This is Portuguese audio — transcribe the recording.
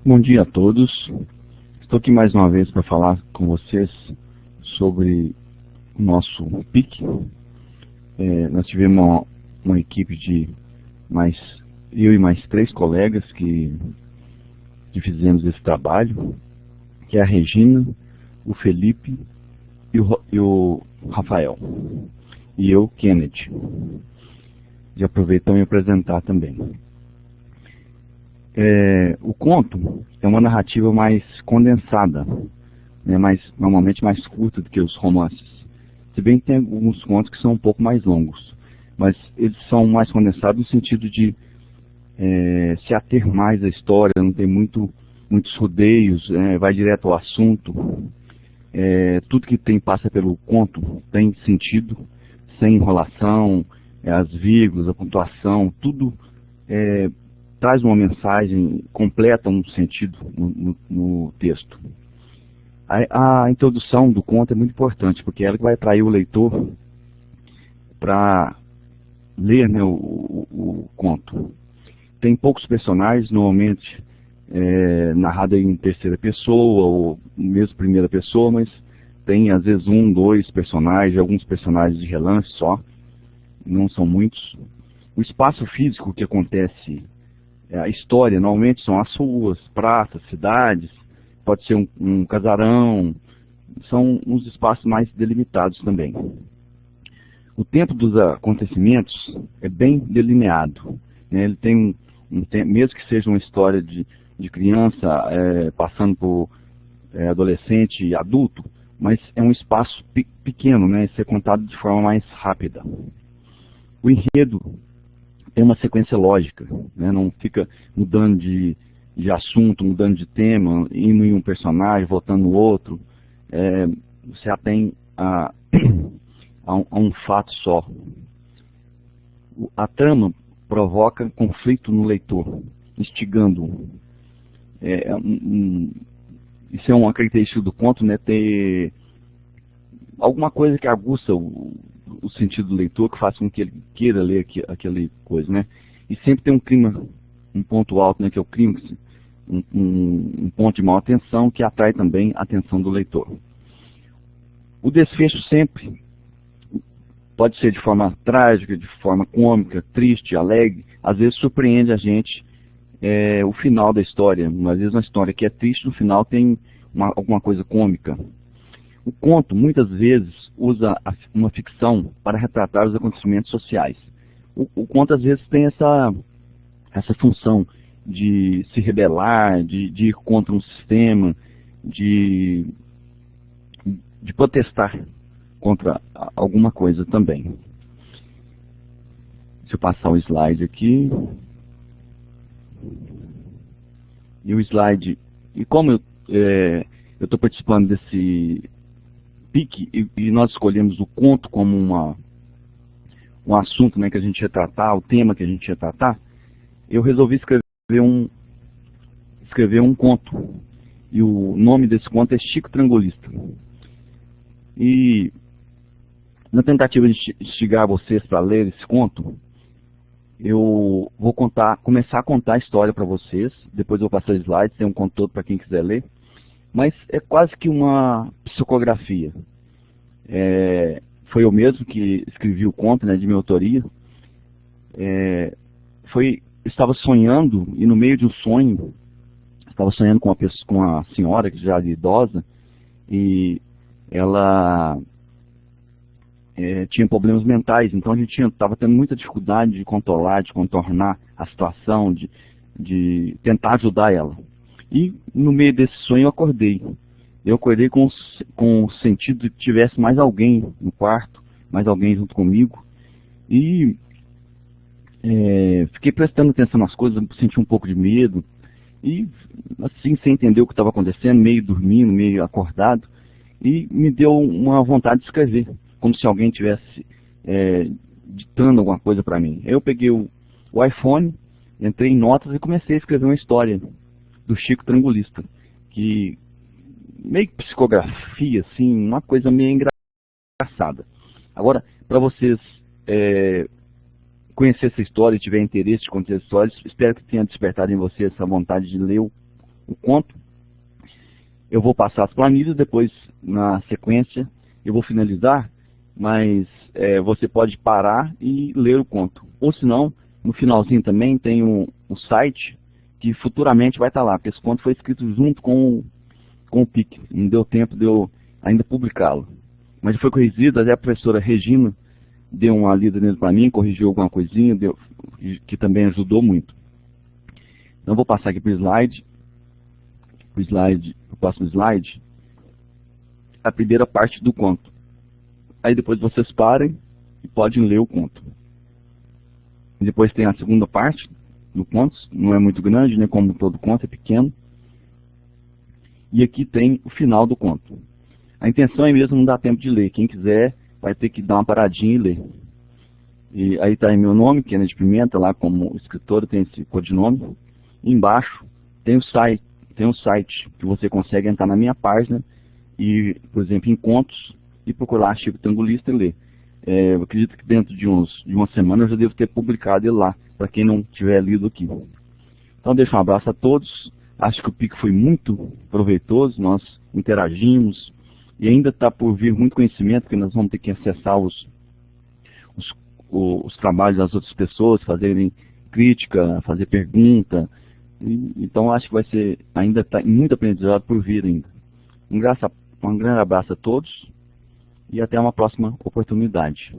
Bom dia a todos. Estou aqui mais uma vez para falar com vocês sobre o nosso PIC. Nós tivemos uma equipe de eu e mais 3 colegas que fizemos esse trabalho, que é a Regina, o Felipe e o Rafael. E eu, Kennedy. Já aproveito e me apresentar também. O conto é uma narrativa mais condensada, né, normalmente mais curta do que os romances. Se bem que tem alguns contos que são um pouco mais longos, mas eles são mais condensados no sentido de se ater mais à história, não tem muitos rodeios, vai direto ao assunto. Tudo que passa pelo conto tem sentido, sem enrolação, as vírgulas, a pontuação, tudo traz uma mensagem, completa um sentido no texto. A introdução do conto é muito importante, porque é ela que vai atrair o leitor para ler, né, o conto. Tem poucos personagens, normalmente narrado em terceira pessoa, ou mesmo primeira pessoa, mas tem às vezes 1, 2 personagens, alguns personagens de relance só, não são muitos. O espaço físico que acontece a história, normalmente são as ruas, praças, cidades, pode ser um casarão, são uns espaços mais delimitados também. O tempo dos acontecimentos é bem delineado, né? Ele tem um tempo, mesmo que seja uma história de criança passando por adolescente e adulto, mas é um espaço pequeno, né? Isso é contado de forma mais rápida. O enredo tem uma sequência lógica, né? Não fica mudando de assunto, mudando de tema, indo em um personagem, voltando no outro. Você atém a um fato só. A trama provoca conflito no leitor, instigando. Isso é uma característica do conto, né? Ter alguma coisa que aguça o sentido do leitor, que faça com que ele queira ler aquela coisa, né? E sempre tem um clima, um ponto alto, né? Que é o clímax, um ponto de maior atenção, que atrai também a atenção do leitor. O desfecho sempre pode ser de forma trágica, de forma cômica, triste, alegre, às vezes surpreende a gente o final da história. Às vezes uma história que é triste, no final tem alguma coisa cômica. O conto, muitas vezes, usa uma ficção para retratar os acontecimentos sociais. O conto, às vezes, tem essa função de se rebelar, de ir contra um sistema, de protestar contra alguma coisa também. Deixa eu passar o slide aqui. E o slide... E como eu estou participando desse PIC, e nós escolhemos o conto como um assunto, né, que a gente ia tratar, o tema que a gente ia tratar, eu resolvi escrever um conto. E o nome desse conto é Chico Trangolista. E na tentativa de instigar vocês para ler esse conto, eu vou começar a contar a história para vocês, depois eu vou passar slides, tem um conto todo para quem quiser ler. Mas é quase que uma psicografia. Foi eu mesmo que escrevi o conto, né, de minha autoria. Estava sonhando, e no meio de um sonho, estava sonhando com uma senhora que já era idosa, e ela tinha problemas mentais, então a gente estava tendo muita dificuldade de contornar a situação, de tentar ajudar ela. E no meio desse sonho eu acordei. Eu acordei com o sentido de que tivesse mais alguém no quarto, mais alguém junto comigo. E fiquei prestando atenção nas coisas, senti um pouco de medo. E assim, sem entender o que estava acontecendo, meio dormindo, meio acordado. E me deu uma vontade de escrever, como se alguém estivesse ditando alguma coisa para mim. Eu peguei o iPhone, entrei em notas e comecei a escrever uma história do Chico Trangolista, que meio que psicografia, assim, uma coisa meio engraçada. Agora, para vocês conhecer essa história e tiver interesse de conhecer essa história, espero que tenha despertado em você essa vontade de ler o conto. Eu vou passar as planilhas, depois na sequência eu vou finalizar, mas você pode parar e ler o conto. Ou se não, no finalzinho também tem um site que futuramente vai estar lá, porque esse conto foi escrito junto com o PIC, não deu tempo de eu ainda publicá-lo. Mas foi corrigido, até a professora Regina deu uma lida nele para mim, corrigiu alguma coisinha, que também ajudou muito. Então vou passar aqui para o próximo slide, a primeira parte do conto. Aí depois vocês parem e podem ler o conto. Depois tem a segunda parte do conto, não é muito grande, né, como todo conto, é pequeno. E aqui tem o final do conto. A intenção é mesmo não dar tempo de ler. Quem quiser vai ter que dar uma paradinha e ler. E aí está meu nome, Kennedy Pimenta, lá como escritor, tem esse codinome. E embaixo tem o site que você consegue entrar na minha página e, por exemplo, em contos, e procurar Chico Tangulista e ler. Eu acredito que dentro de uma semana eu já devo ter publicado ele lá, para quem não tiver lido aqui. Então deixo um abraço a todos. Acho que o PIC foi muito proveitoso, nós interagimos e ainda está por vir muito conhecimento, que nós vamos ter que acessar os trabalhos das outras pessoas, fazerem crítica, fazer pergunta. Então acho que vai ser, ainda está muito aprendizado por vir ainda. Um grande abraço a todos e até uma próxima oportunidade.